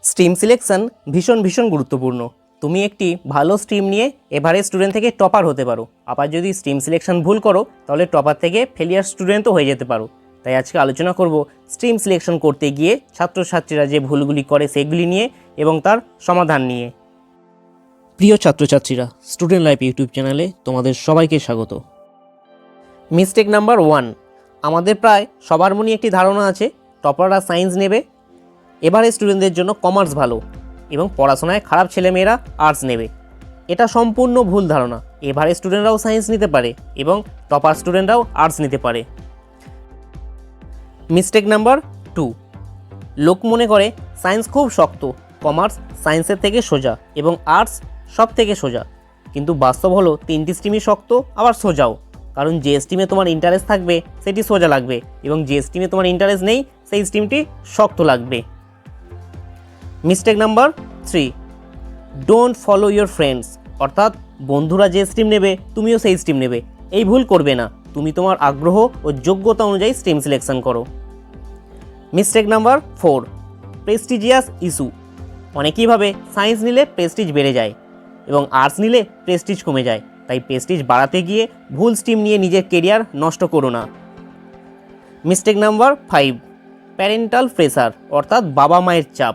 Stream selection ভীষণ গুরুত্বপূর্ণ। তুমি একটি ভালো স্ট্রিম নিয়ে এভারেজ স্টুডেন্ট থেকে টপার হতে পারো, আবার যদি স্ট্রিম সিলেকশন ভুল করো তাহলে টপার থেকে ফেলিয়ার স্টুডেন্টও হয়ে যেতে পারো। তাই আজকে আলোচনা করব স্ট্রিম সিলেকশন করতে গিয়ে ছাত্রছাত্রীরা যে ভুলগুলি করে সেগুলি নিয়ে এবং তার সমাধান নিয়ে। প্রিয় ছাত্রছাত্রীরা, স্টুডেন্ট লাইফ ইউটিউব চ্যানেলে তোমাদের সবাইকে স্বাগত। মিস্টেক নাম্বার 1, আমাদের প্রায় সবার মনে একটি ধারণা আছে টপাররা সায়েন্স নেবে, এভারেজ স্টুডেন্টদের জন্য কমার্স ভালো এবং পড়াশোনায় খারাপ ছেলেমেয়েরা আর্টস নেবে। এটা সম্পূর্ণ ভুল ধারণা। এভারেজ স্টুডেন্টরাও সায়েন্স নিতে পারে এবং টপার স্টুডেন্টরাও আর্টস নিতে পারে। মিস্টেক নাম্বার 2, লোক মনে করে সায়েন্স খুব শক্ত, কমার্স সায়েন্সের থেকে সোজা এবং আর্টস সব থেকে সোজা। কিন্তু বাস্তব হলো তিনটি স্ট্রিমই শক্ত আবার সোজাও, কারণ যে স্ট্রিমে তোমার ইন্টারেস্ট থাকবে সেটি সোজা লাগবে এবং যে স্ট্রিমে তোমার ইন্টারেস্ট নেই সেই স্ট্রিমটি শক্ত লাগবে। Mistake number 3, don't follow your friends, অর্থাৎ বন্ধুরা যে স্ট্রিম নেবে তুমিও সেই স্ট্রিম নেবে, এই ভুল করবে না। তুমি তোমার আগ্রহ ও যোগ্যতা অনুযায়ী স্ট্রিম সিলেকশন করো। মিস্টেক নাম্বার 4, প্রেস্টিজিয়াস ইস্যু, অনেকেই ভাবে সায়েন্স নিলে প্রেস্টিজ বেড়ে যায় এবং আর্টস নিলে প্রেস্টিজ কমে যায়। তাই প্রেস্টিজ বাড়াতে গিয়ে ভুল স্ট্রিম নিয়ে নিজের কেরিয়ার নষ্ট করো না। মিস্টেক নাম্বার 5, প্যারেন্টাল প্রেসার, অর্থাৎ বাবা মায়ের চাপ।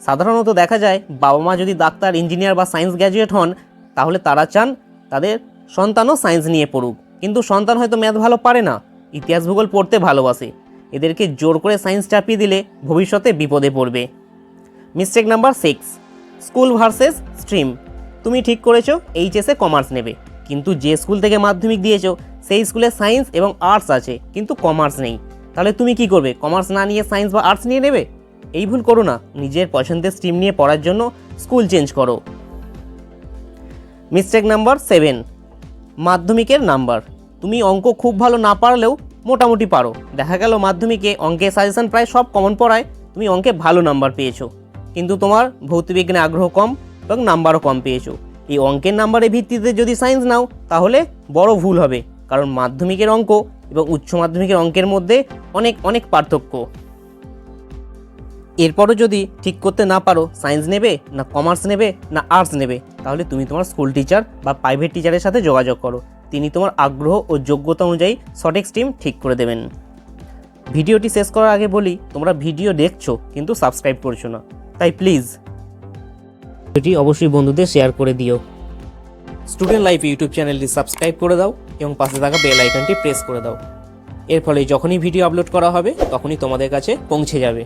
সাধারণত দেখা যায় বাবা মা যদি ডাক্তার, ইঞ্জিনিয়ার বা সায়েন্স গ্র্যাজুয়েট হন তাহলে তারা চান তাদের সন্তানও সায়েন্স নিয়ে পড়ুক, কিন্তু সন্তান হয়তো ম্যাথ ভালো পারে না, ইতিহাস ভূগোল পড়তে ভালোবাসে। এদেরকে জোর করে সায়েন্স চাপিয়ে দিলে ভবিষ্যতে বিপদে পড়বে। Mistake number 6, school versus stream. তুমি ঠিক করেছো এইচএসে কমার্স নেবে, কিন্তু যে স্কুল থেকে মাধ্যমিক দিয়েছো সেই স্কুলে সায়েন্স এবং আর্টস আছে কিন্তু কমার্স নেই। তাহলে তুমি কি করবে? কমার্স না নিয়ে সায়েন্স বা আর্টস নিয়ে নেবে? এই ভুল করো না। নিজের পছন্দের স্ট্রিম নিয়ে পড়ার জন্য স্কুল চেঞ্জ করো। মিস্টেক নাম্বার 7, মাধ্যমিকের নাম্বার। তুমি অঙ্ক খুব ভালো না পারলেও মোটামুটি পারো, দেখা গেল মাধ্যমিকে অঙ্কের সাজেশন প্রায় সব কমন পড়ায়, তুমি অঙ্কে ভালো নাম্বার পেয়েছো, কিন্তু তোমার ভৌতবিজ্ঞানে আগ্রহ কম এবং নাম্বারও কম পেয়েছো। এই অঙ্কের নাম্বারের ভিত্তিতে যদি সায়েন্স নাও তাহলে বড় ভুল হবে, কারণ মাধ্যমিকের অঙ্ক এবং উচ্চ মাধ্যমিকের অঙ্কের মধ্যে অনেক পার্থক্য। এরপরও যদি ঠিক করতে না পারো সায়েন্স নেবে না কমার্স নেবে না আর্টস নেবে, তাহলে তুমি তোমার স্কুল টিচার বা প্রাইভেট টিচারের সাথে যোগাযোগ করো। তিনি তোমার আগ্রহ ও যোগ্যতা অনুযায়ী সঠিক স্ট্রিম ঠিক করে দেবেন। ভিডিওটি শেষ করার আগে বলি, তোমরা ভিডিও দেখছো কিন্তু সাবস্ক্রাইব করছো না, তাই প্লিজ ভিডিওটি অবশ্যই বন্ধুদের শেয়ার করে দিও। স্টুডেন্ট লাইফ ইউটিউব চ্যানেলটি সাবস্ক্রাইব করে দাও এবং পাশে থাকা বেল আইকনটি প্রেস করে দাও। এর ফলে যখনই ভিডিও আপলোড করা হবে তখনই তোমাদের কাছে পৌঁছে যাবে।